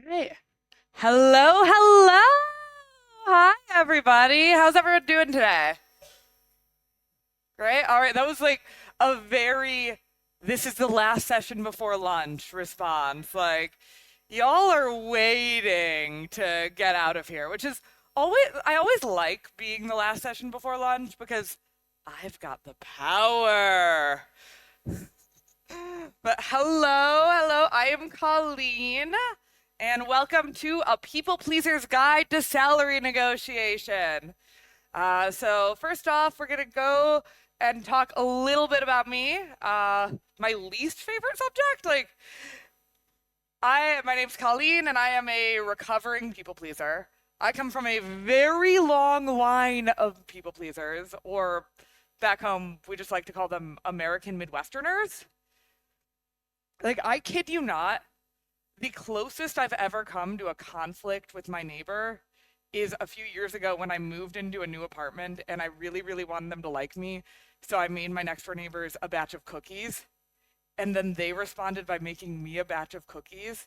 Right. Hello, hello. Hi, everybody. How's everyone doing today? Great. All right. That was like a very, this is the last session before lunch response. Like, y'all are waiting to get out of here, which is I always like being the last session before lunch because I've got the power. But hello. I am Colleen, and welcome to A People Pleaser's Guide to Salary Negotiation. So first off, we're gonna go and talk a little bit about me. My least favorite subject, my name's Colleen, and I am a recovering people pleaser. I come from a very long line of people pleasers, or back home, we just like to call them American Midwesterners. Like, I kid you not, the closest I've ever come to a conflict with my neighbor is a few years ago when I moved into a new apartment and I really, really wanted them to like me. So I made my next door neighbors a batch of cookies. And then they responded by making me a batch of cookies.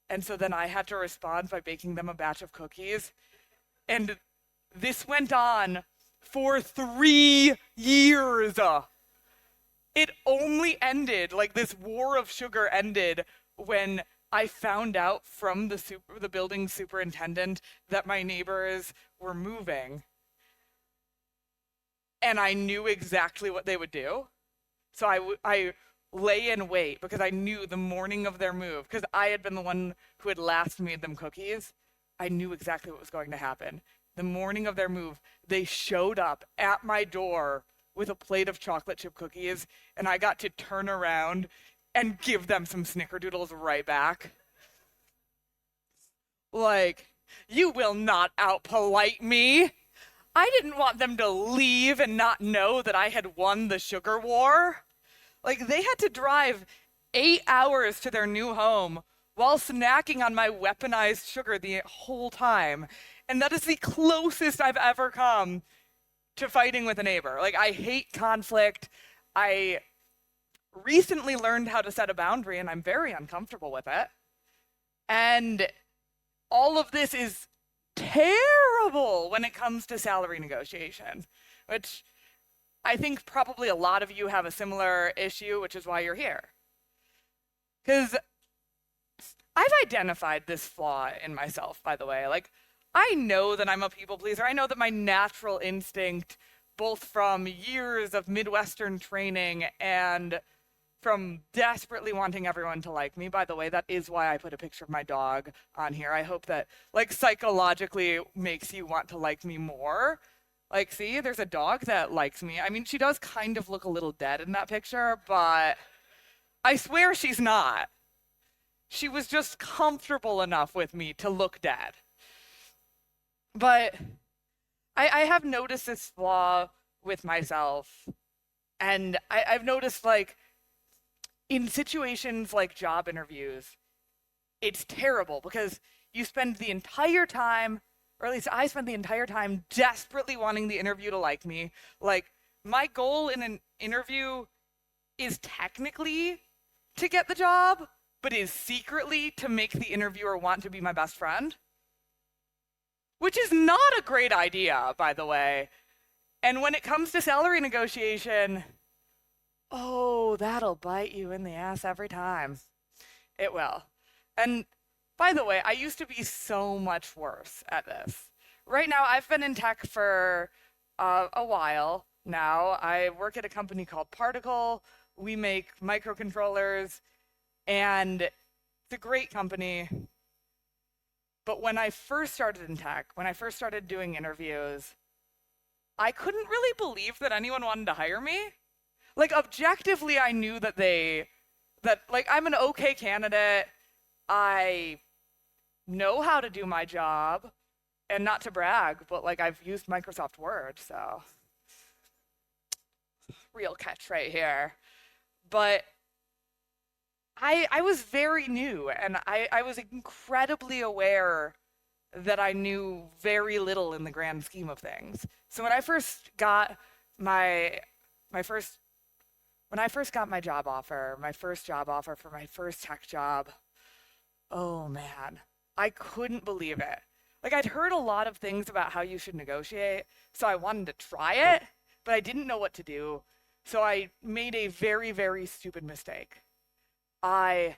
And so then I had to respond by baking them a batch of cookies. And this went on for 3 years. It only ended, like this war of sugar ended when I found out from the building superintendent that my neighbors were moving. And I knew exactly what they would do. So I lay in wait because I knew the morning of their move, because I had been the one who had last made them cookies. I knew exactly what was going to happen. The morning of their move, they showed up at my door with a plate of chocolate chip cookies, and I got to turn around and give them some snickerdoodles right back. Like, you will not outpolite me. I didn't want them to leave and not know that I had won the sugar war. Like, they had to drive 8 hours to their new home while snacking on my weaponized sugar the whole time. And that is the closest I've ever come to fighting with a neighbor. Like, I hate conflict. I recently learned how to set a boundary, and I'm very uncomfortable with it. And all of this is terrible when it comes to salary negotiation, which I think probably a lot of you have a similar issue, which is why you're here. Because I've identified this flaw in myself, by the way. Like, I know that I'm a people pleaser. I know that my natural instinct, both from years of Midwestern training and from desperately wanting everyone to like me. By the way, that is why I put a picture of my dog on here. I hope that, like, psychologically makes you want to like me more. Like, see, there's a dog that likes me. I mean, she does kind of look a little dead in that picture, but I swear she's not. She was just comfortable enough with me to look dead. But I have noticed this flaw with myself. And I've noticed, like, in situations like job interviews, it's terrible because you spend the entire time, or at least I spend the entire time, desperately wanting the interview to like me. Like, my goal in an interview is technically to get the job, but is secretly to make the interviewer want to be my best friend. Which is not a great idea, by the way. And when it comes to salary negotiation, oh, that'll bite you in the ass every time. It will. And by the way, I used to be so much worse at this. Right now, I've been in tech for a while now. I work at a company called Particle. We make microcontrollers, and it's a great company. But when I first started in tech, when I first started doing interviews, I couldn't really believe that anyone wanted to hire me. Like, objectively, I knew that I'm an okay candidate. I know how to do my job, and not to brag, but like, I've used Microsoft Word, so real catch right here. But I was very new, and I was incredibly aware that I knew very little in the grand scheme of things. So when I first got my first when I first got my first job offer for my first tech job, oh man. I couldn't believe it. Like, I'd heard a lot of things about how you should negotiate, so I wanted to try it, but I didn't know what to do. So I made a very, very stupid mistake. I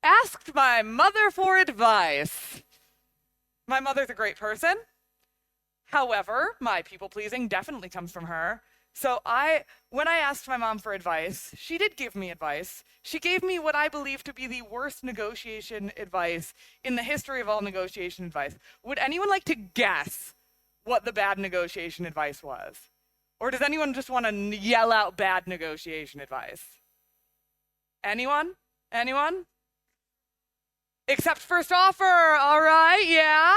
asked my mother for advice. My mother's a great person. However, my people pleasing definitely comes from her. So when I asked my mom for advice, she did give me advice. She gave me what I believe to be the worst negotiation advice in the history of all negotiation advice. Would anyone like to guess what the bad negotiation advice was? Or does anyone just want to yell out bad negotiation advice? Anyone? Anyone? Accept first offer. All right, yeah.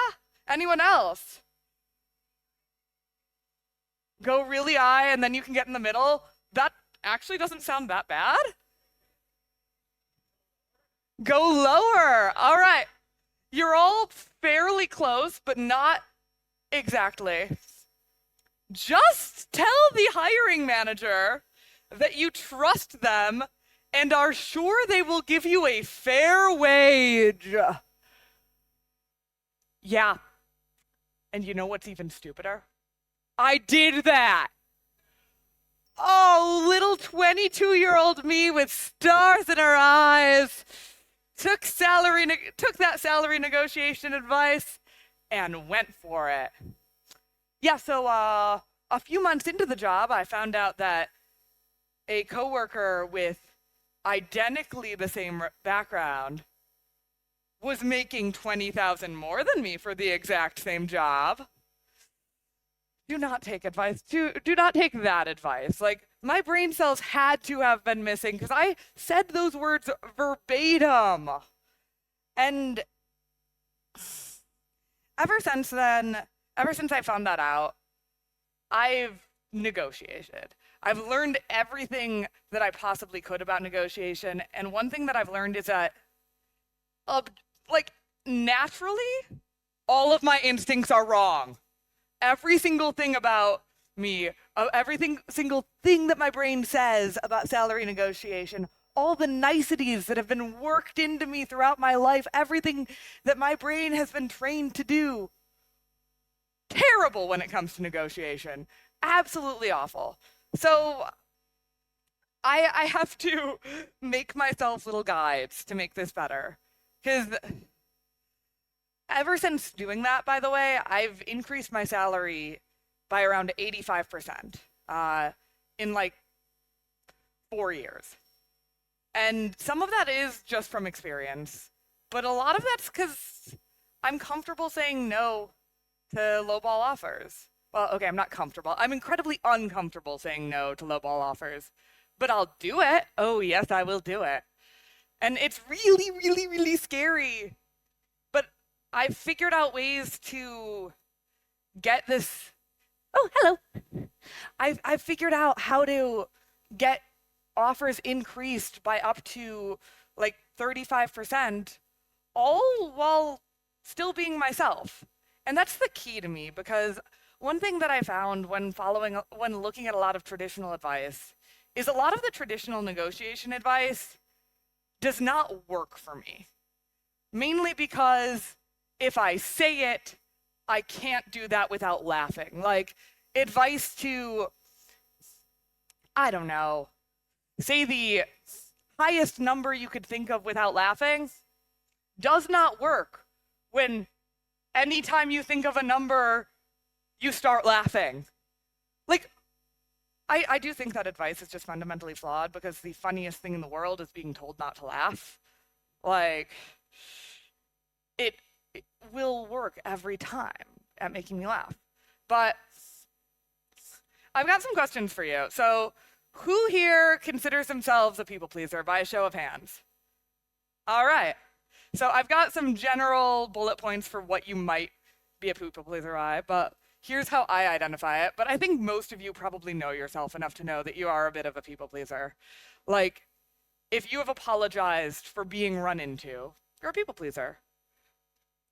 Anyone else? Go really high and then you can get in the middle. That actually doesn't sound that bad. Go lower. All right. You're all fairly close, but not exactly. Just tell the hiring manager that you trust them and are sure they will give you a fair wage. Yeah. And you know what's even stupider? I did that. Oh, little 22-year-old me with stars in her eyes took that salary negotiation advice and went for it. Yeah, so a few months into the job, I found out that a coworker with identically the same background was making $20,000 more than me for the exact same job. Do not take advice. Do not take that advice. Like, my brain cells had to have been missing because I said those words verbatim. And ever since I found that out, I've negotiated. I've learned everything that I possibly could about negotiation. And one thing that I've learned is that, naturally, all of my instincts are wrong. Every single thing about me, single thing that my brain says about salary negotiation, all the niceties that have been worked into me throughout my life, everything that my brain has been trained to do. Terrible when it comes to negotiation. Absolutely awful. So I have to make myself little guides to make this better. Because ever since doing that, by the way, I've increased my salary by around 85% in like 4 years. And some of that is just from experience, but a lot of that's because I'm comfortable saying no to lowball offers. Well, okay, I'm not comfortable. I'm incredibly uncomfortable saying no to lowball offers, but I'll do it. Oh, yes, I will do it. And it's really, really, really scary. But I've figured out ways to get this. Oh, hello. I've figured out how to get offers increased by up to like 35%, all while still being myself. And that's the key to me, because one thing that I found when looking at a lot of traditional advice is a lot of the traditional negotiation advice does not work for me. Mainly because if I say it, I can't do that without laughing. Like, advice to, I don't know, say the highest number you could think of without laughing does not work when anytime you think of a number, you start laughing. Like, I do think that advice is just fundamentally flawed, because the funniest thing in the world is being told not to laugh. Like, it will work every time at making me laugh. But I've got some questions for you. So, who here considers themselves a people pleaser by a show of hands? All right. So I've got some general bullet points for what you might be a people pleaser by, but here's how I identify it. But I think most of you probably know yourself enough to know that you are a bit of a people pleaser. Like, if you have apologized for being run into, you're a people pleaser.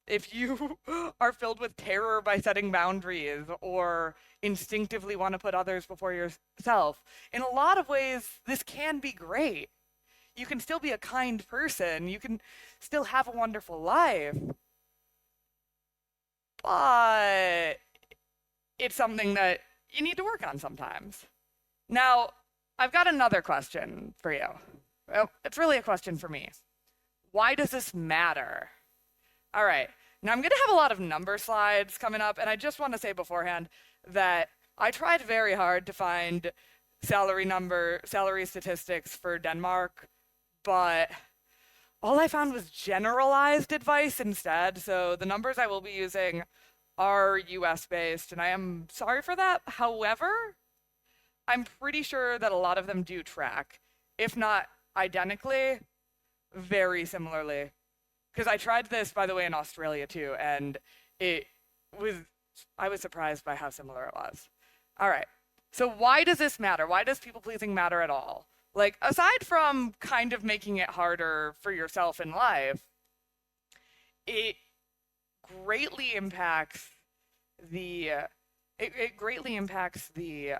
If you are filled with terror by setting boundaries or instinctively want to put others before yourself, in a lot of ways, this can be great. You can still be a kind person. You can still have a wonderful life. but it's something that you need to work on sometimes. Now, I've got another question for you. Well, it's really a question for me. Why does this matter? All right. Now, I'm going to have a lot of number slides coming up, and I just want to say beforehand that I tried very hard to find salary statistics for Denmark, but all I found was generalized advice instead. So the numbers I will be using are US based, and I am sorry for that. However, I'm pretty sure that a lot of them do track, if not identically, very similarly. Because I tried this, by the way, in Australia too, and it was, I was surprised by how similar it was. All right. So why does this matter? Why does people pleasing matter at all? Like, aside from kind of making it harder for yourself in life, it greatly impacts the it greatly impacts the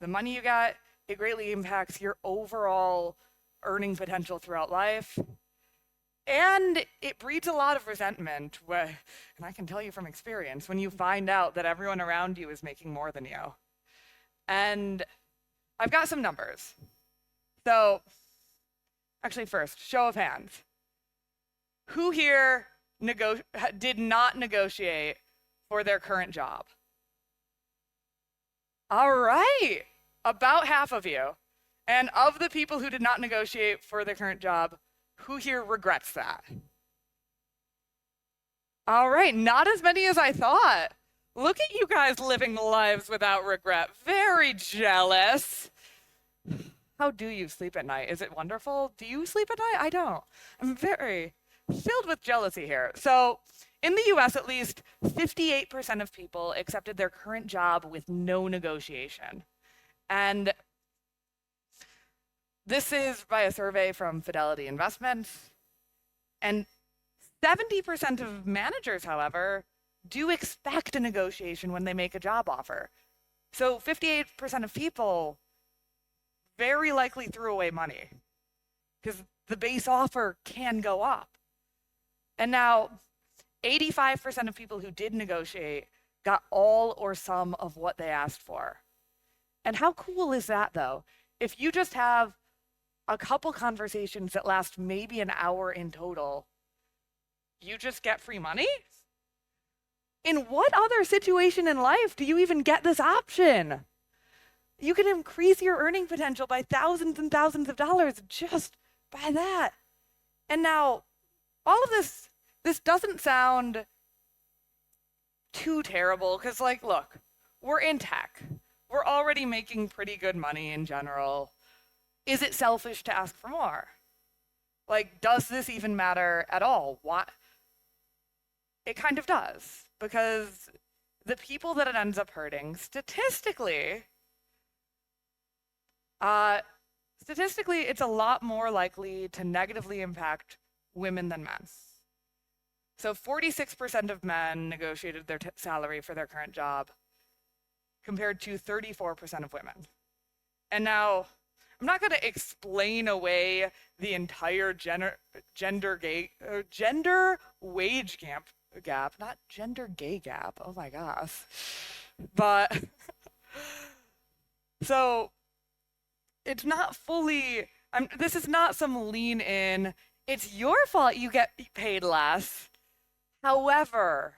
money you got. It greatly impacts your overall earning potential throughout life. And it breeds a lot of resentment, and I can tell you from experience, when you find out that everyone around you is making more than you. And I've got some numbers. So, actually first, show of hands. Who here did not negotiate for their current job? All right, about half of you. And of the people who did not negotiate for their current job, who here regrets that? All right, not as many as I thought. Look at you guys living lives without regret. Very jealous. How do you sleep at night? Is it wonderful? Do you sleep at night? I don't. I'm very filled with jealousy here. So, in the US, at least 58% of people accepted their current job with no negotiation. And this is by a survey from Fidelity Investments. And 70% of managers, however, do expect a negotiation when they make a job offer. So 58% of people very likely threw away money because the base offer can go up. And now 85% of people who did negotiate got all or some of what they asked for. And how cool is that, though? If you just have a couple conversations that last maybe an hour in total, you just get free money? In what other situation in life do you even get this option? You can increase your earning potential by thousands and thousands of dollars just by that. And now, all of this doesn't sound too terrible, because, like, look, we're in tech. We're already making pretty good money in general. Is it selfish to ask for more? Like, does this even matter at all? What? It kind of does, because the people that it ends up hurting, statistically, it's a lot more likely to negatively impact women than men. So 46% of men negotiated their salary for their current job, compared to 34% of women. And now, I'm not going to explain away the entire gender wage gap, not gender gay gap. Oh my gosh. But so it's not fully, this is not some lean in, it's your fault you get paid less. However,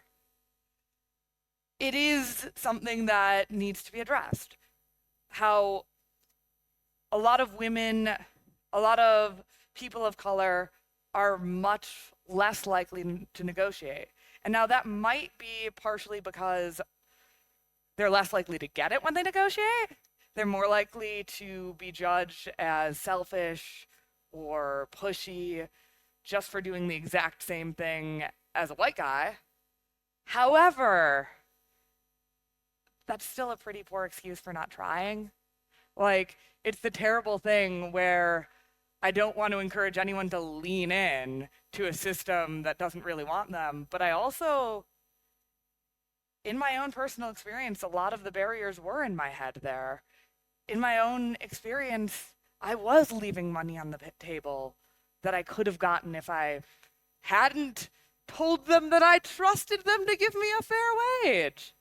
it is something that needs to be addressed. How a lot of women, a lot of people of color are much less likely to negotiate. And now that might be partially because they're less likely to get it when they negotiate. They're more likely to be judged as selfish or pushy just for doing the exact same thing as a white guy. However, that's still a pretty poor excuse for not trying. Like, it's the terrible thing where I don't want to encourage anyone to lean in to a system that doesn't really want them, but I also, in my own personal experience, a lot of the barriers were in my head there. In my own experience, I was leaving money on the table that I could have gotten if I hadn't told them that I trusted them to give me a fair wage.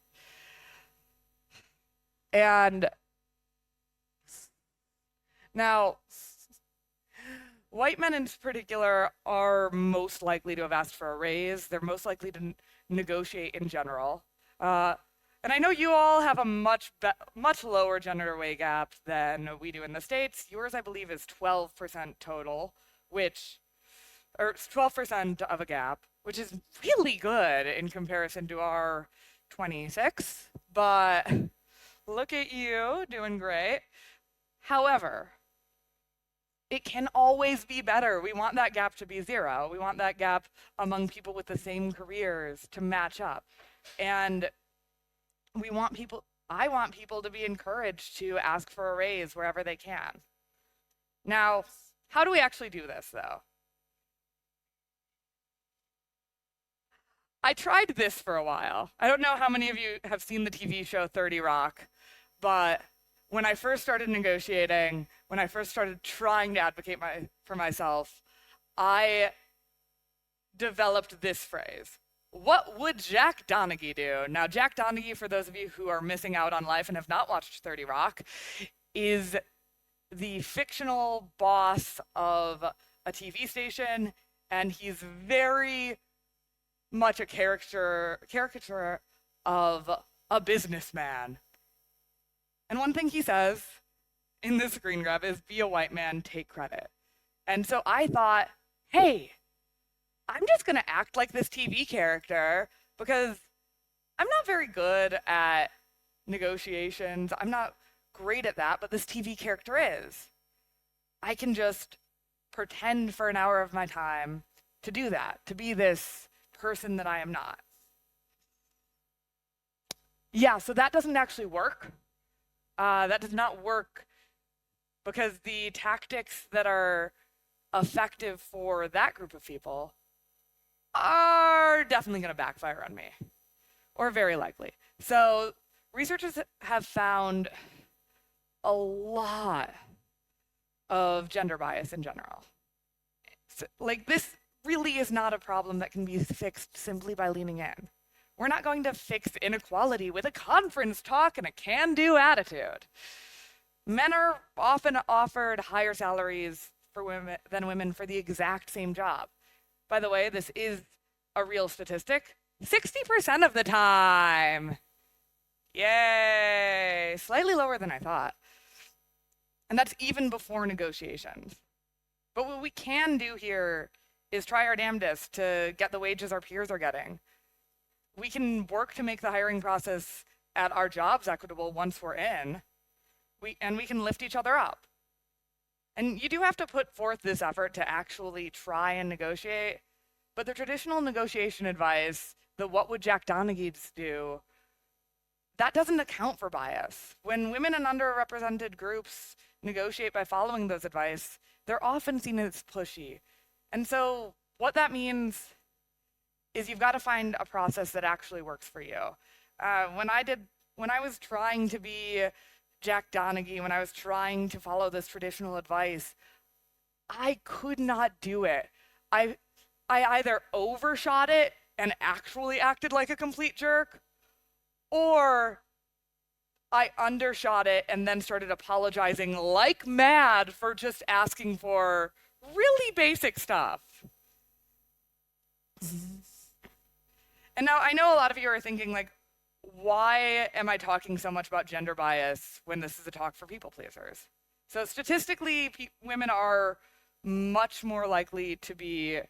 And now, white men in particular are most likely to have asked for a raise. They're most likely to negotiate in general. And I know you all have a much lower gender pay gap than we do in the States. Yours, I believe, is 12% total, or it's 12% of a gap, which is really good in comparison to our 26. But look at you, doing great. However, it can always be better. We want that gap to be zero. We want that gap among people with the same careers to match up. And I want people to be encouraged to ask for a raise wherever they can. Now, how do we actually do this, though? I tried this for a while. I don't know how many of you have seen the TV show 30 Rock, but when I first started negotiating, when I first started trying to advocate for myself, I developed this phrase. What would Jack Donaghy do? Now, Jack Donaghy, for those of you who are missing out on life and have not watched 30 Rock, is the fictional boss of a TV station, and he's very much a caricature of a businessman. And one thing he says in this screen grab is, be a white man, take credit. And so I thought, hey, I'm just gonna act like this TV character because I'm not very good at negotiations. I'm not great at that, but this TV character is. I can just pretend for an hour of my time to do that, to be this person that I am not. Yeah, so that doesn't actually work. That does not work because the tactics that are effective for that group of people are definitely going to backfire on me, or very likely. So researchers have found a lot of gender bias in general. So, like, this really is not a problem that can be fixed simply by leaning in. We're not going to fix inequality with a conference talk and a can-do attitude. Men are often offered higher salaries than women for the exact same job. By the way, this is a real statistic. 60% of the time. Yay! Slightly lower than I thought. And that's even before negotiations. But what we can do here is try our damnedest to get the wages our peers are getting. We can work to make the hiring process at our jobs equitable once we're in. We can lift each other up. And you do have to put forth this effort to actually try and negotiate, but the traditional negotiation advice, the what would Jack Donaghy do, that doesn't account for bias. When women and underrepresented groups negotiate by following those advice, they're often seen as pushy. And so what that means is you've got to find a process that actually works for you. When I was trying to be Jack Donaghy, when I was trying to follow this traditional advice, I could not do it. I either overshot it and actually acted like a complete jerk, or I undershot it and then started apologizing like mad for just asking for really basic stuff. And now I know a lot of you are thinking, like, why am I talking so much about gender bias when this is a talk for people pleasers? So statistically, women are much more likely to be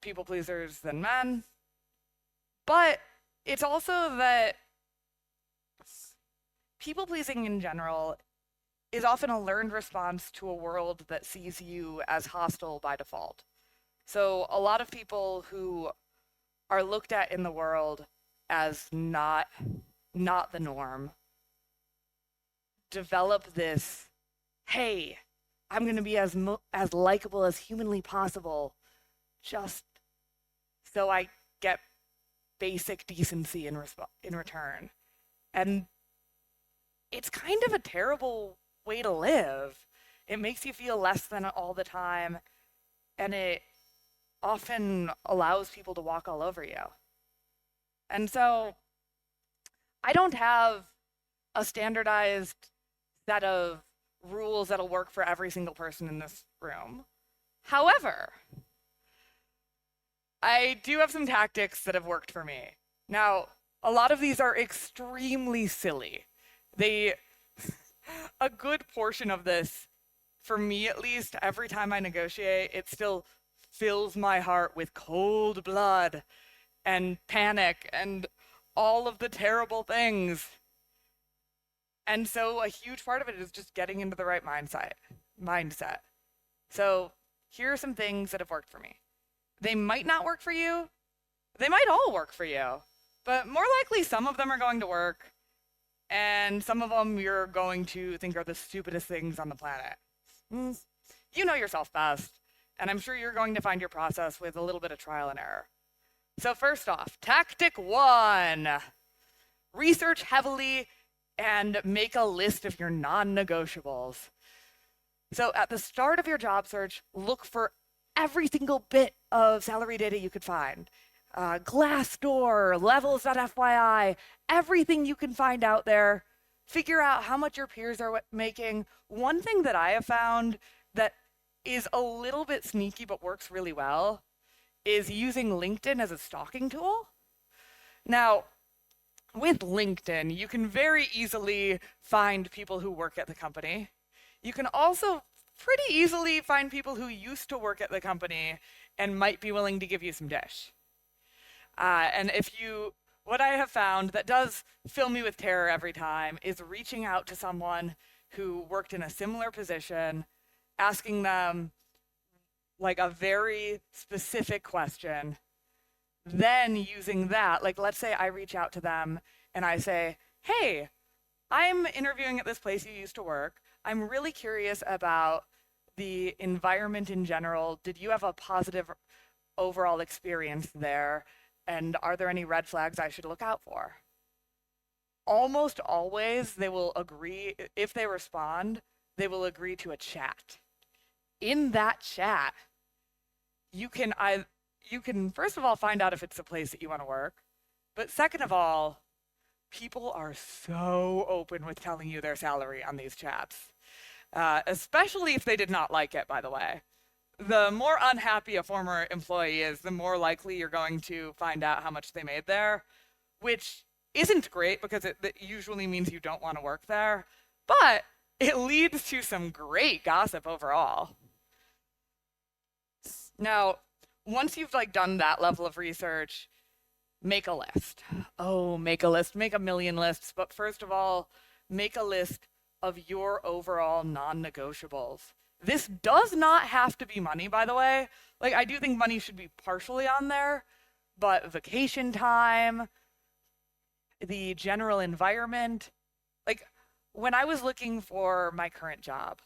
people pleasers than men. But it's also that people pleasing in general is often a learned response to a world that sees you as hostile by default. So a lot of people who are looked at in the world as not the norm develop this, hey, I'm going to be as likable as humanly possible just so I get basic decency in return. And it's kind of a terrible way to live. It makes you feel less than all the time, and it often allows people to walk all over you. And so I don't have a standardized set of rules that'll work for every single person in this room. However, I do have some tactics that have worked for me. Now, a lot of these are extremely silly. They, a good portion of this, for me at least, every time I negotiate, it still fills my heart with cold blood and panic and all of the terrible things. And so a huge part of it is just getting into the right mindset. So here are some things that have worked for me. They might not work for you. They might all work for you. But more likely some of them are going to work and some of them you're going to think are the stupidest things on the planet. You know yourself best, and I'm sure you're going to find your process with a little bit of trial and error. So first off, tactic 1, research heavily and make a list of your non-negotiables. So at the start of your job search, look for every single bit of salary data you could find. Glassdoor, levels.fyi, everything you can find out there. Figure out how much your peers are making. One thing that I have found that is a little bit sneaky but works really well is using LinkedIn as a stalking tool. Now, with LinkedIn, you can very easily find people who work at the company. You can also pretty easily find people who used to work at the company and might be willing to give you some dish. And what I have found that does fill me with terror every time is reaching out to someone who worked in a similar position, asking them like a very specific question, then using that, like let's say I reach out to them and I say, hey, I'm interviewing at this place you used to work. I'm really curious about the environment in general. Did you have a positive overall experience there? And are there any red flags I should look out for? Almost always they will agree, if they respond, they will agree to a chat. In that chat, you can first of all find out if it's a place that you want to work, but second of all, people are so open with telling you their salary on these chats, especially if they did not like it, by the way. The more unhappy a former employee is, the more likely you're going to find out how much they made there, which isn't great because it usually means you don't want to work there, but it leads to some great gossip overall. Now, once you've done that level of research, make a list. Oh, make a list, make a million lists, but first of all, make a list of your overall non-negotiables. This does not have to be money, by the way. I do think money should be partially on there, but vacation time, the general environment. When I was looking for my current job,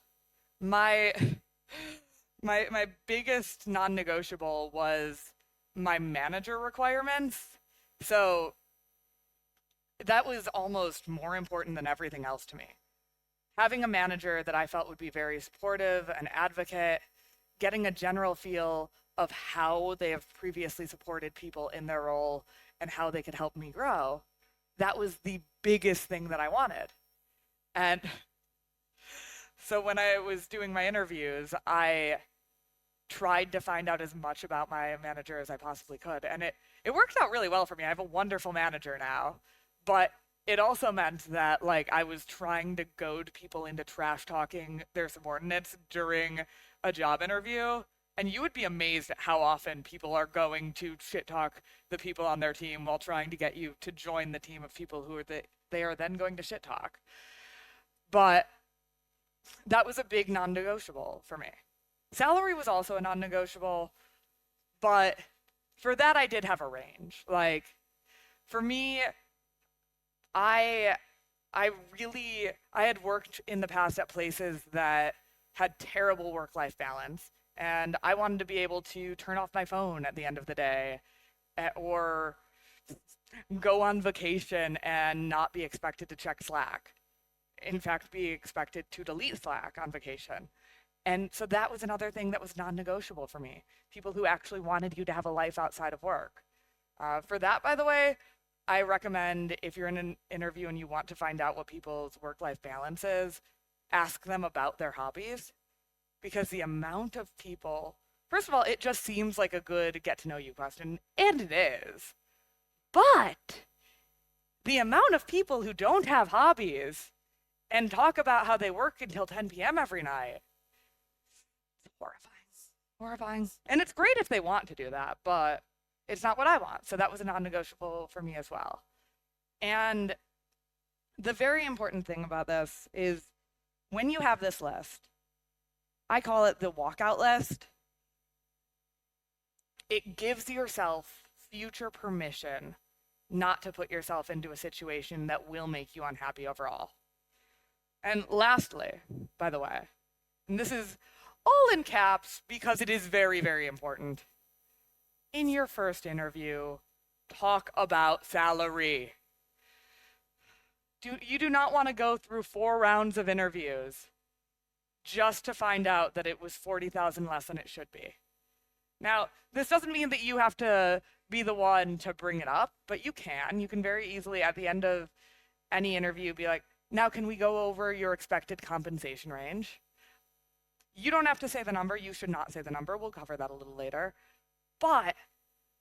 my my biggest non-negotiable was my manager requirements. So that was almost more important than everything else to me. Having a manager that I felt would be very supportive, an advocate, getting a general feel of how they have previously supported people in their role and how they could help me grow, that was the biggest thing that I wanted. And so when I was doing my interviews, I tried to find out as much about my manager as I possibly could. And it worked out really well for me. I have a wonderful manager now, but it also meant that I was trying to goad people into trash talking their subordinates during a job interview. And you would be amazed at how often people are going to shit talk the people on their team while trying to get you to join the team of people who they are then going to shit talk. But that was a big non-negotiable for me. Salary was also a non-negotiable, but for that I did have a range. For me, I had worked in the past at places that had terrible work-life balance, and I wanted to be able to turn off my phone at the end of the day, or go on vacation and not be expected to check Slack. In fact, be expected to delete Slack on vacation. And so that was another thing that was non-negotiable for me. People who actually wanted you to have a life outside of work. For that, by the way, I recommend if you're in an interview and you want to find out what people's work-life balance is, ask them about their hobbies. Because the amount of people, first of all, it just seems like a good get to know you question, and it is. But the amount of people who don't have hobbies and talk about how they work until 10 p.m. every night, it's horrifying. Horrifying. And it's great if they want to do that, but it's not what I want. So that was a non-negotiable for me as well. And the very important thing about this is when you have this list, I call it the walkout list. It gives yourself future permission not to put yourself into a situation that will make you unhappy overall. And lastly, by the way, and this is all in caps because it is very, very important. In your first interview, talk about salary. You do not want to go through 4 rounds of interviews just to find out that it was $40,000 less than it should be. Now, this doesn't mean that you have to be the one to bring it up, but you can. You can very easily, at the end of any interview, be like, now can we go over your expected compensation range? You don't have to say the number. You should not say the number. We'll cover that a little later. But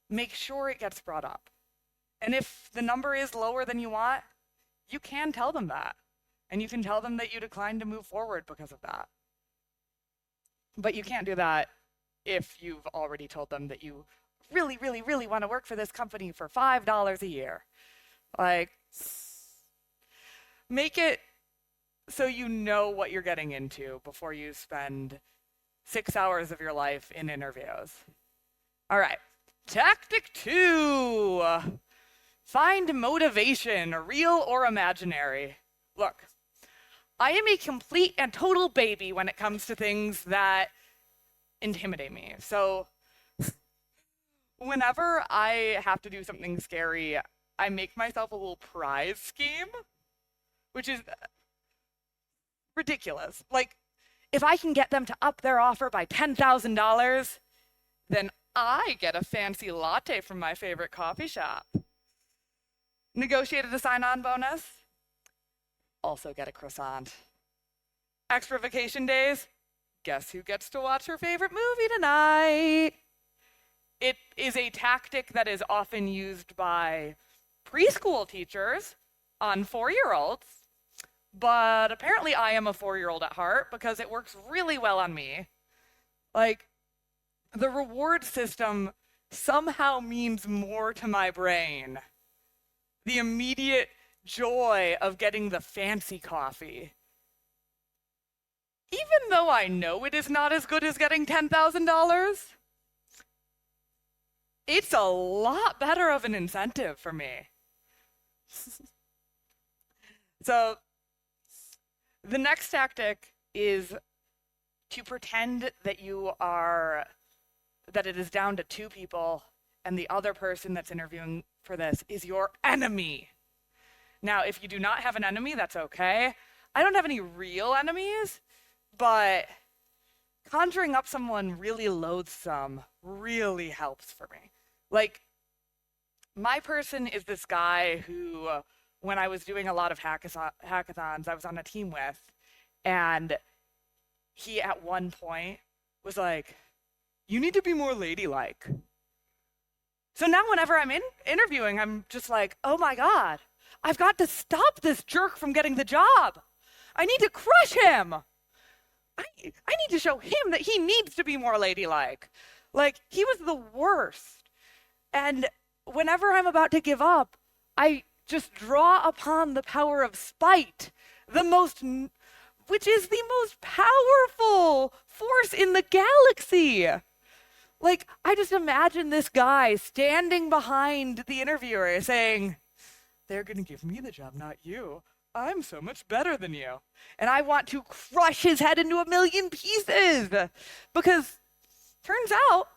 make sure it gets brought up. And if the number is lower than you want, you can tell them that. And you can tell them that you declined to move forward because of that. But you can't do that if you've already told them that you really, really, really want to work for this company for $5 a year. Like, make it so you know what you're getting into before you spend 6 hours of your life in interviews. All right, tactic 2. Find motivation, real or imaginary. Look, I am a complete and total baby when it comes to things that intimidate me. So whenever I have to do something scary, I make myself a little prize scheme, which is ridiculous. Like, if I can get them to up their offer by $10,000, then I get a fancy latte from my favorite coffee shop. Negotiated a sign-on bonus, also get a croissant. Extra vacation days, guess who gets to watch her favorite movie tonight? It is a tactic that is often used by preschool teachers on 4-year-olds, but apparently I am a 4-year-old at heart because it works really well on me. Like, the reward system somehow means more to my brain. The immediate joy of getting the fancy coffee. Even though I know it is not as good as getting $10,000, it's a lot better of an incentive for me. So the next tactic is to pretend that that it is down to 2 people and the other person that's interviewing for this is your enemy. Now, if you do not have an enemy, that's okay. I don't have any real enemies, but conjuring up someone really loathsome really helps for me. Like, my person is this guy who, when I was doing a lot of hackathons, I was on a team with, and he at one point was like, you need to be more ladylike. So now whenever I'm interviewing, I'm just like, oh my God, I've got to stop this jerk from getting the job. I need to crush him. I need to show him that he needs to be more ladylike. Like, he was the worst. And whenever I'm about to give up, I just draw upon the power of spite, which is the most powerful force in the galaxy. Like, I just imagine this guy standing behind the interviewer saying, they're going to give me the job, not you. I'm so much better than you. And I want to crush his head into a million pieces because turns out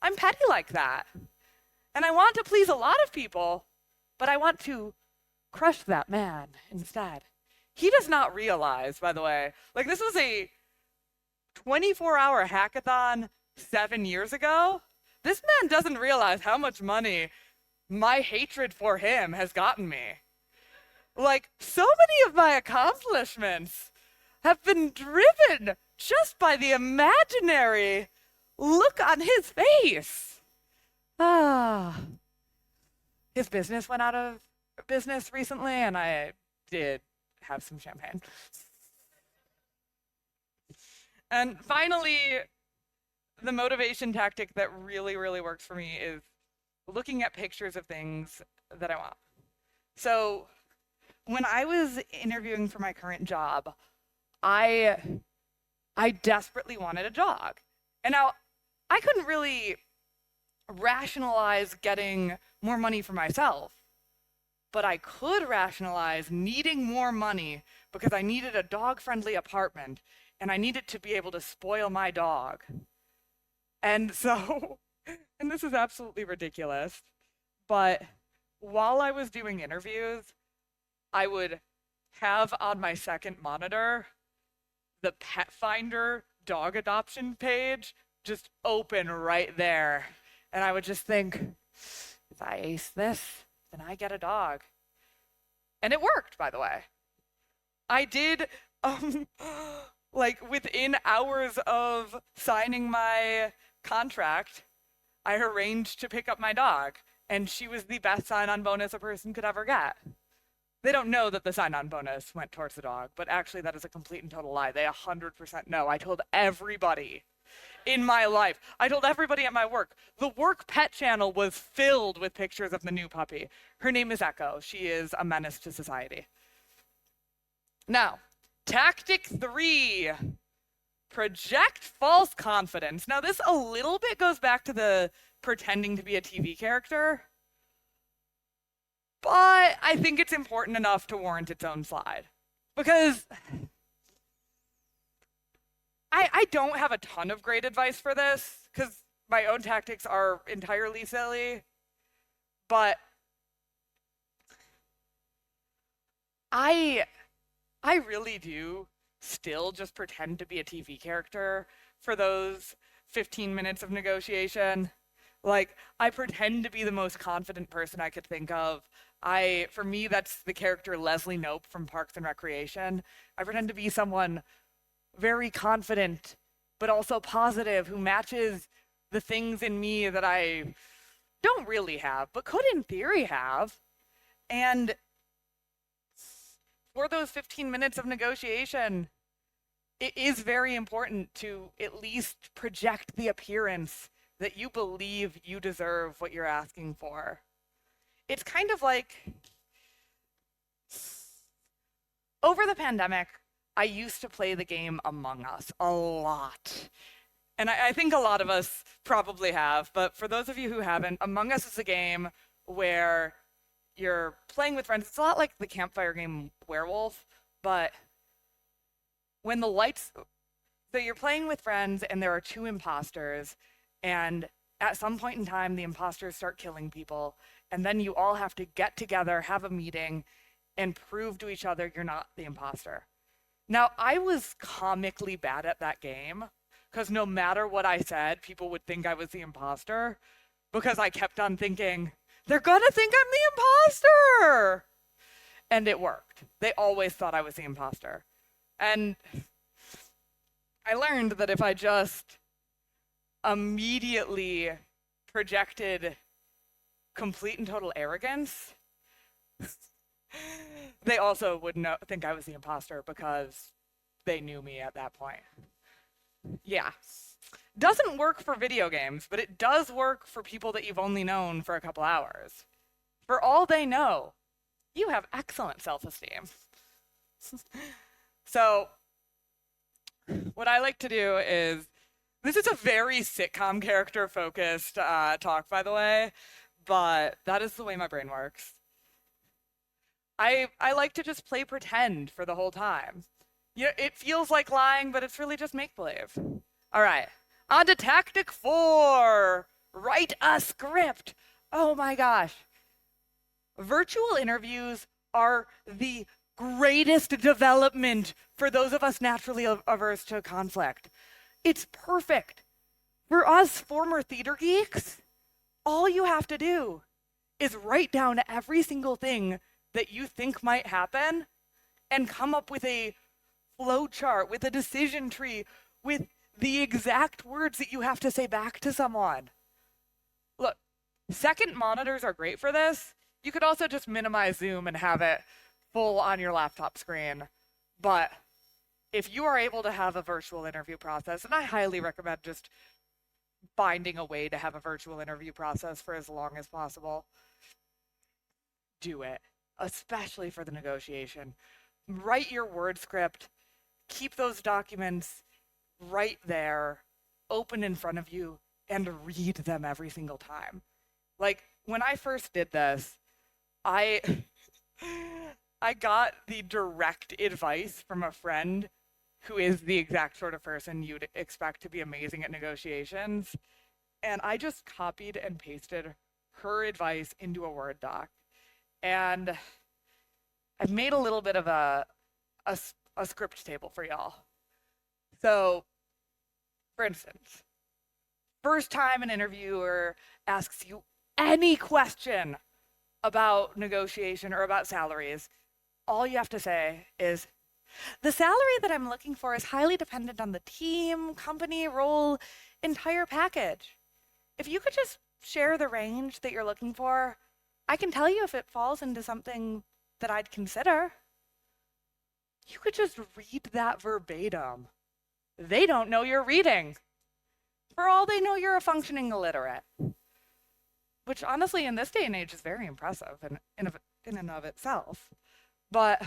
I'm petty like that. And I want to please a lot of people, but I want to crush that man instead. He does not realize, by the way, like, this was a 24-hour hackathon 7 years ago. This man doesn't realize how much money my hatred for him has gotten me. Like, so many of my accomplishments have been driven just by the imaginary look on his face. His business went out of business recently, and I did have some champagne. And finally, the motivation tactic that really, really works for me is looking at pictures of things that I want. So when I was interviewing for my current job, I desperately wanted a dog. And now I couldn't really rationalize getting more money for myself, but I could rationalize needing more money because I needed a dog-friendly apartment and I needed to be able to spoil my dog. And so, and this is absolutely ridiculous, but while I was doing interviews, I would have on my second monitor the Pet Finder dog adoption page just open right there. And I would just think, if I ace this, then I get a dog. And it worked, by the way. I did, like within hours of signing my contract, I arranged to pick up my dog. And she was the best sign-on bonus a person could ever get. They don't know that the sign-on bonus went towards the dog, but actually that is a complete and total lie. They 100% know. I told everybody in my life. I told everybody at my work. The work pet channel was filled with pictures of the new puppy. Her name is Echo. She is a menace to society. Now, tactic 3, project false confidence. Now this a little bit goes back to the pretending to be a TV character, but I think it's important enough to warrant its own slide. Because I don't have a ton of great advice for this, because my own tactics are entirely silly, but I really do still just pretend to be a TV character for those 15 minutes of negotiation. Like, I pretend to be the most confident person I could think of. For me, that's the character Leslie Knope from Parks and Recreation. I pretend to be someone very confident, but also positive, who matches the things in me that I don't really have, but could in theory have. And for those 15 minutes of negotiation, it is very important to at least project the appearance that you believe you deserve what you're asking for. It's kind of like, over the pandemic, I used to play the game Among Us a lot. And I think a lot of us probably have, but for those of you who haven't, Among Us is a game where you're playing with friends. It's a lot like the campfire game Werewolf, but when the lights, so you're playing with friends and there are 2 imposters, and at some point in time, the imposters start killing people, and then you all have to get together, have a meeting, and prove to each other you're not the imposter. Now, I was comically bad at that game, because no matter what I said, people would think I was the imposter, because I kept on thinking, they're gonna think I'm the imposter! And it worked. They always thought I was the imposter. And I learned that if I just immediately projected complete and total arrogance, they also would think I was the imposter because they knew me at that point. Yeah. Doesn't work for video games, but it does work for people that you've only known for a couple hours. For all they know, you have excellent self-esteem. So what I like to do is, this is a very sitcom character focused talk, by the way, but that is the way my brain works. I like to just play pretend for the whole time. You know, it feels like lying, but it's really just make-believe. All right, on to tactic 4, write a script. Oh my gosh. Virtual interviews are the greatest development for those of us naturally averse to conflict. It's perfect. For us former theater geeks, all you have to do is write down every single thing that you think might happen and come up with a flow chart, with a decision tree, with the exact words that you have to say back to someone. Look, second monitors are great for this. You could also just minimize Zoom and have it full on your laptop screen. But if you are able to have a virtual interview process, and I highly recommend just finding a way to have a virtual interview process for as long as possible, do it, especially for the negotiation. Write your word script, keep those documents right there, open in front of you, and read them every single time. Like, when I first did this, I I got the direct advice from a friend who is the exact sort of person you'd expect to be amazing at negotiations. And I just copied and pasted her advice into a Word doc. And I've made a little bit of a script table for y'all. So, for instance, first time an interviewer asks you any question about negotiation or about salaries, all you have to say is, the salary that I'm looking for is highly dependent on the team, company, role, entire package. If you could just share the range that you're looking for, I can tell you if it falls into something that I'd consider. You could just read that verbatim. They don't know you're reading. For all they know, you're a functioning illiterate. Which honestly, in this day and age, is very impressive in and of itself. But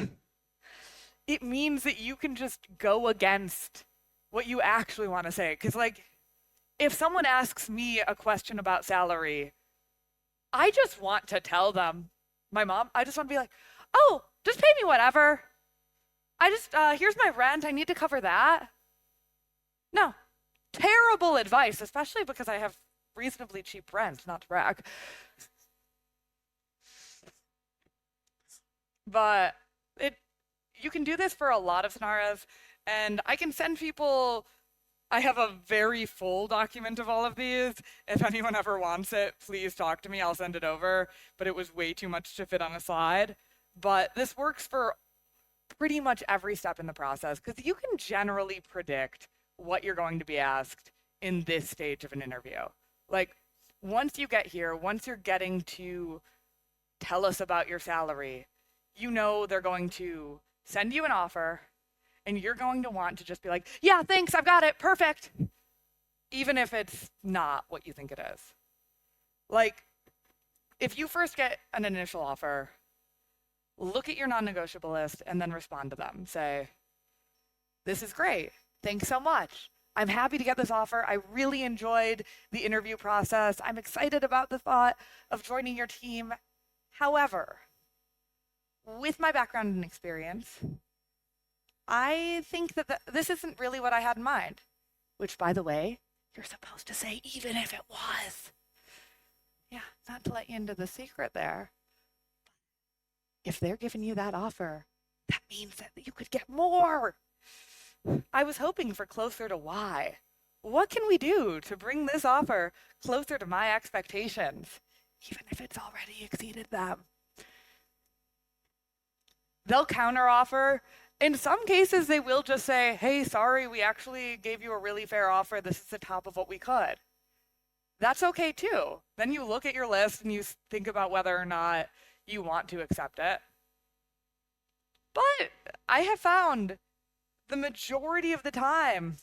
it means that you can just go against what you actually want to say. Because, like, if someone asks me a question about salary, I just want to tell them, my mom, I just want to be like, oh, just pay me whatever. Here's my rent. I need to cover that. No, terrible advice, especially because I have reasonably cheap rent, not to brag. But you can do this for a lot of scenarios, and I can send people, I have a very full document of all of these. If anyone ever wants it, please talk to me, I'll send it over, but it was way too much to fit on a slide. But this works for pretty much every step in the process, because you can generally predict what you're going to be asked in this stage of an interview. Like, once you get here, once you're getting to tell us about your salary, you know they're going to send you an offer, and you're going to want to just be like, yeah, thanks, I've got it, perfect. Even if it's not what you think it is. Like, if you first get an initial offer, look at your non-negotiable list and then respond to them. Say, this is great, thanks so much. I'm happy to get this offer. I really enjoyed the interview process. I'm excited about the thought of joining your team. However, with my background and experience, I think that this isn't really what I had in mind. Which, by the way, you're supposed to say even if it was. Yeah, not to let you into the secret there. If they're giving you that offer, that means that you could get more. I was hoping for closer to why. What can we do to bring this offer closer to my expectations, even if it's already exceeded them? They'll counteroffer. In some cases, they will just say, hey, sorry, we actually gave you a really fair offer. This is the top of what we could. That's okay too. Then you look at your list and you think about whether or not you want to accept it. But I have found the majority of the time,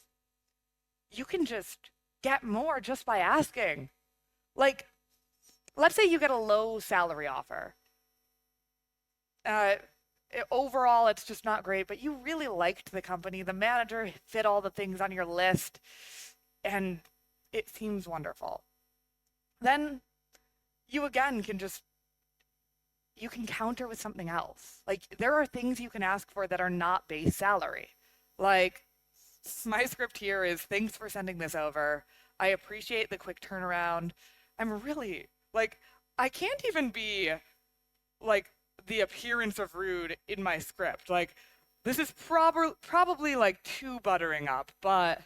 you can just get more just by asking. Like, let's say you get a low salary offer. Overall, it's just not great, but you really liked the company. The manager fit all the things on your list, and it seems wonderful. Then you again can you can counter with something else. Like, there are things you can ask for that are not base salary. Like, my script here is, thanks for sending this over. I appreciate the quick turnaround. I'm really, like, I can't even be, like, the appearance of rude in my script. Like, this is probably, like, too buttering up, but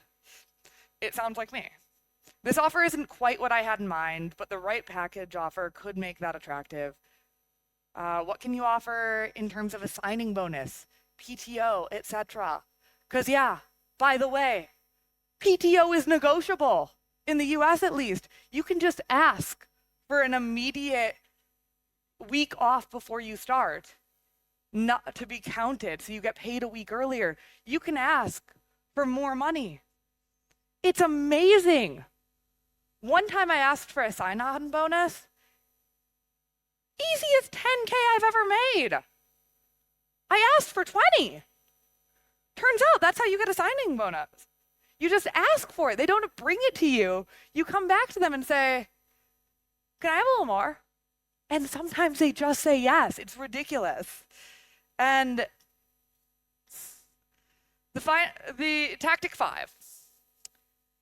it sounds like me. This offer isn't quite what I had in mind, but the right package offer could make that attractive. What can you offer in terms of a signing bonus, PTO, etc.? Because, yeah, by the way, PTO is negotiable in the US at least. You can just ask for an immediate week off before you start, not to be counted, so you get paid a week earlier. You can ask for more money. It's amazing. One time I asked for a sign-on bonus, easiest 10K I've ever made. I asked for 20. Turns out that's how you get a signing bonus. You just ask for it. They don't bring it to you. You come back to them and say, can I have a little more? And sometimes they just say yes. It's ridiculous. And the tactic 5.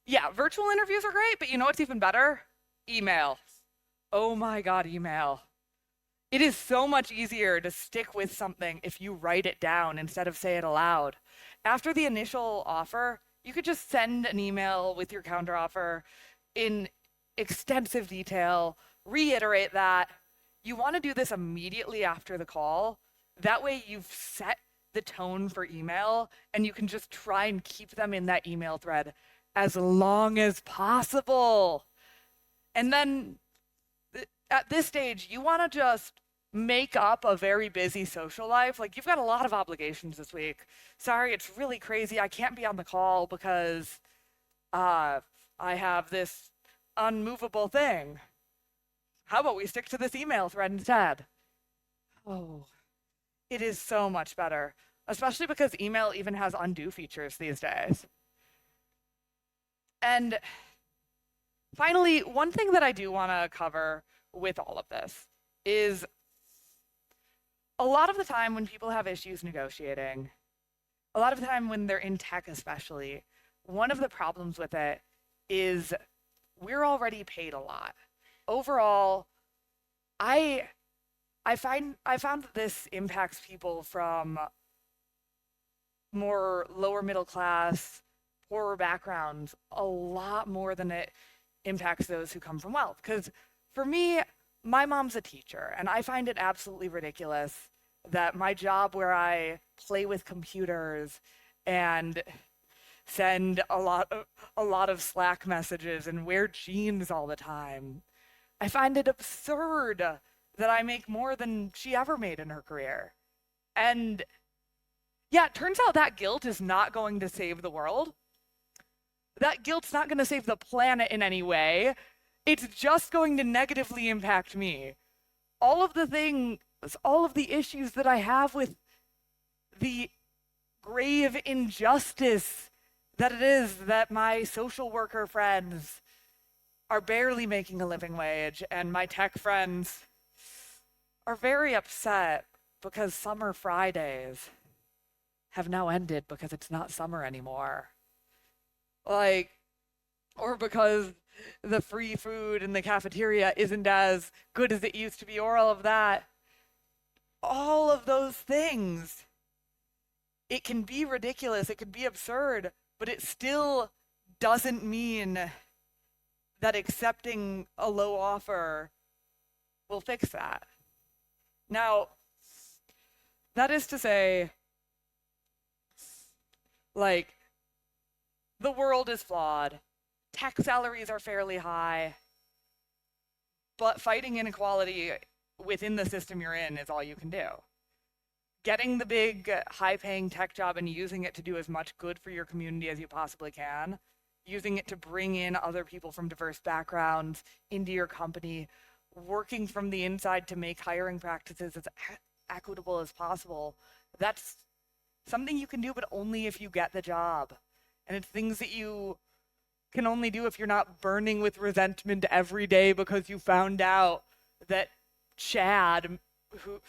Yeah, virtual interviews are great, but you know what's even better? Email. Oh my God, email. It is so much easier to stick with something if you write it down instead of say it aloud. After the initial offer, you could just send an email with your counteroffer in extensive detail, reiterate that. You want to do this immediately after the call. That way you've set the tone for email and you can just try and keep them in that email thread as long as possible. And then at this stage, you want to just make up a very busy social life. Like, you've got a lot of obligations this week. Sorry, it's really crazy. I can't be on the call because I have this unmovable thing. How about we stick to this email thread instead? Oh, it is so much better, especially because email even has undo features these days. And finally, one thing that I do want to cover with all of this is a lot of the time when people have issues negotiating, a lot of the time when they're in tech especially, one of the problems with it is we're already paid a lot. Overall, I found that this impacts people from more lower middle class, poorer backgrounds a lot more than it impacts those who come from wealth. Because for me, my mom's a teacher, and I find it absolutely ridiculous that my job where I play with computers and send a lot of Slack messages and wear jeans all the time, I find it absurd that I make more than she ever made in her career. And yeah, it turns out that guilt is not going to save the world. That guilt's not going to save the planet in any way. It's just going to negatively impact me. All of the issues that I have with the grave injustice that it is that my social worker friends are barely making a living wage and my tech friends are very upset because summer Fridays have now ended because it's not summer anymore. Like, or because the free food in the cafeteria isn't as good as it used to be, or all of that. All of those things. It can be ridiculous, it can be absurd, but it still doesn't mean that accepting a low offer will fix that. Now, that is to say, like, the world is flawed. Tech salaries are fairly high. But fighting inequality within the system you're in is all you can do. Getting the big, high-paying tech job and using it to do as much good for your community as you possibly can, using it to bring in other people from diverse backgrounds into your company, working from the inside to make hiring practices as equitable as possible, that's something you can do, but only if you get the job. And it's things that you can only do if you're not burning with resentment every day because you found out that Chad, who,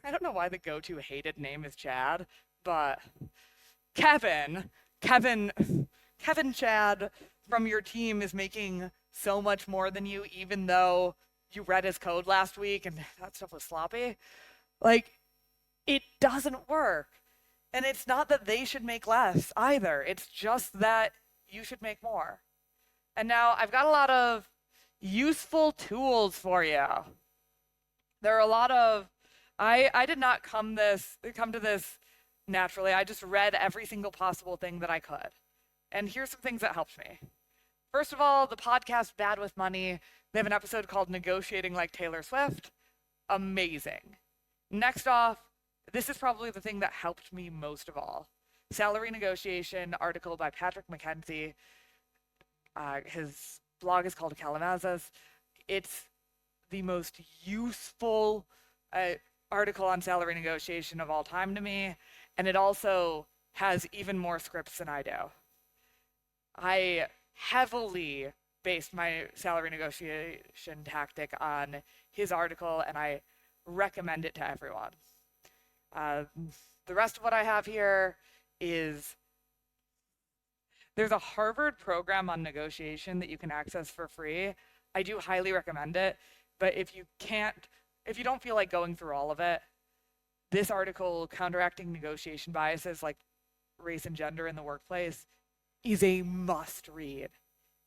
I don't know why the go-to hated name is Chad, but Kevin Chad from your team is making so much more than you, even though you read his code last week and that stuff was sloppy. Like, it doesn't work. And it's not that they should make less either. It's just that you should make more. And now I've got a lot of useful tools for you. There are a lot of I did not come to this naturally. I just read every single possible thing that I could. And here's some things that helped me. First of all, the podcast Bad with Money, they have an episode called Negotiating Like Taylor Swift. Amazing. Next off, this is probably the thing that helped me most of all. Salary Negotiation article by Patrick McKenzie. His blog is called Kalamazas. It's the most useful article on salary negotiation of all time to me, and it also has even more scripts than I do. I heavily based my salary negotiation tactic on his article, and I recommend it to everyone. The rest of what I have here is there's a Harvard program on negotiation that you can access for free. I do highly recommend it, but if you don't feel like going through all of it, this article, Counteracting Negotiation Biases Like Race and Gender in the Workplace, is a must read.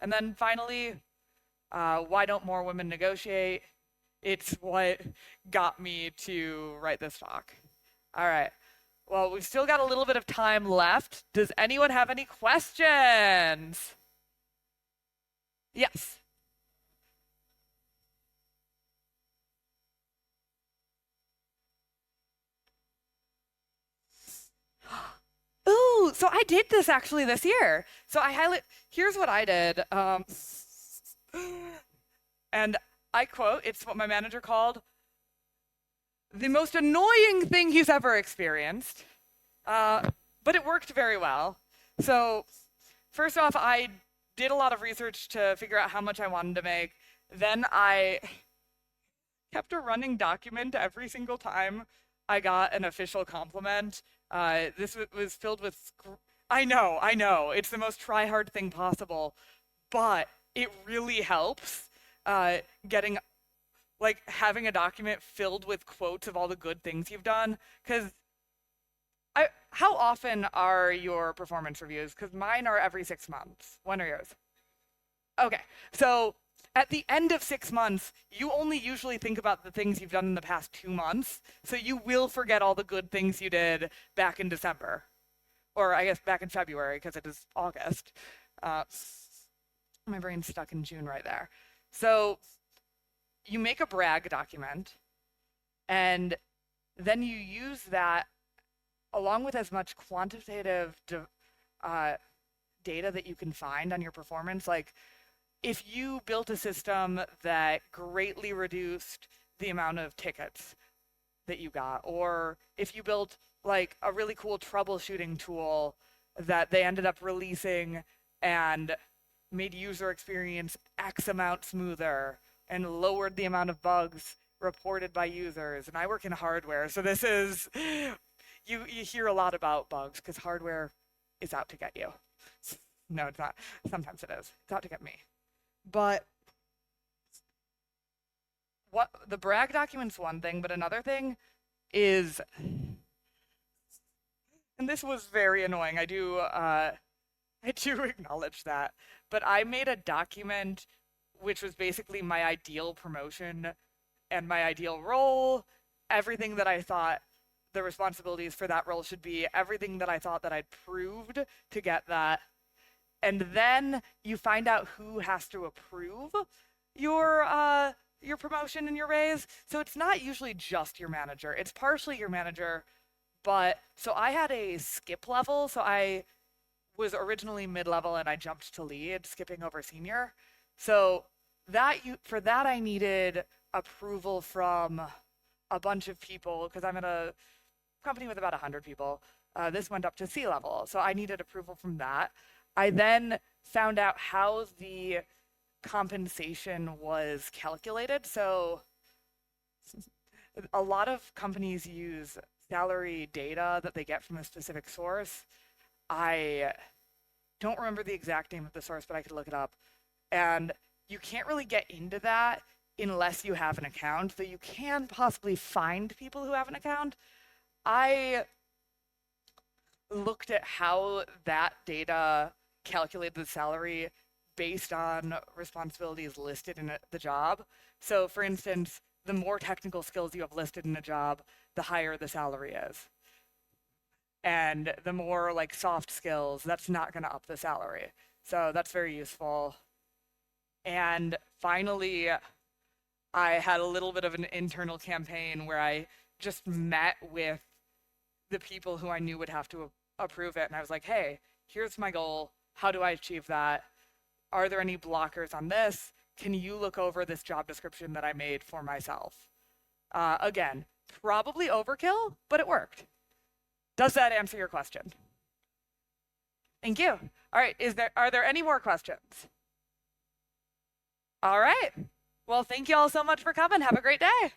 And then finally, Why Don't More Women Negotiate? It's what got me to write this talk. All right. Well, we've still got a little bit of time left. Does anyone have any questions? Yes. Ooh, so I did this actually this year. So here's what I did. And I quote, it's what my manager called the most annoying thing he's ever experienced. But it worked very well. So first off, I did a lot of research to figure out how much I wanted to make. Then I kept a running document every single time I got an official compliment. This was filled with, I know, it's the most try-hard thing possible, but it really helps having a document filled with quotes of all the good things you've done. Because how often are your performance reviews? Because mine are every 6 months. When are yours? Okay, so at the end of 6 months, you only usually think about the things you've done in the past 2 months, so you will forget all the good things you did back in December. Or I guess back in February, because it is August. My brain's stuck in June right there. So you make a brag document, and then you use that along with as much quantitative data that you can find on your performance. Like, if you built a system that greatly reduced the amount of tickets that you got, or if you built like a really cool troubleshooting tool that they ended up releasing and made user experience X amount smoother and lowered the amount of bugs reported by users. And I work in hardware, so this is, you hear a lot about bugs because hardware is out to get you. No, it's not. Sometimes it is. It's out to get me. But what the brag document's one thing, but another thing is, and this was very annoying. I do acknowledge that, but I made a document which was basically my ideal promotion and my ideal role, everything that I thought the responsibilities for that role should be, everything that I thought that I'd proved to get that. And then you find out who has to approve your promotion and your raise. So it's not usually just your manager. It's partially your manager, but so I had a skip level. So I was originally mid-level and I jumped to lead, skipping over senior. So for that I needed approval from a bunch of people because I'm at a company with about 100 people. This went up to C-level, so I needed approval from that. I then found out how the compensation was calculated. So a lot of companies use salary data that they get from a specific source. I don't remember the exact name of the source, but I could look it up. And you can't really get into that unless you have an account, though you can possibly find people who have an account. I looked at how that data calculated the salary based on responsibilities listed in the job. So, for instance, the more technical skills you have listed in a job, the higher the salary is. And the more like soft skills, that's not going to up the salary. So that's very useful. And finally, I had a little bit of an internal campaign where I just met with the people who I knew would have to approve it. And I was like, hey, here's my goal. How do I achieve that? Are there any blockers on this? Can you look over this job description that I made for myself? Again, probably overkill, but it worked. Does that answer your question? Thank you. All right, are there any more questions? All right. Well, thank you all so much for coming. Have a great day.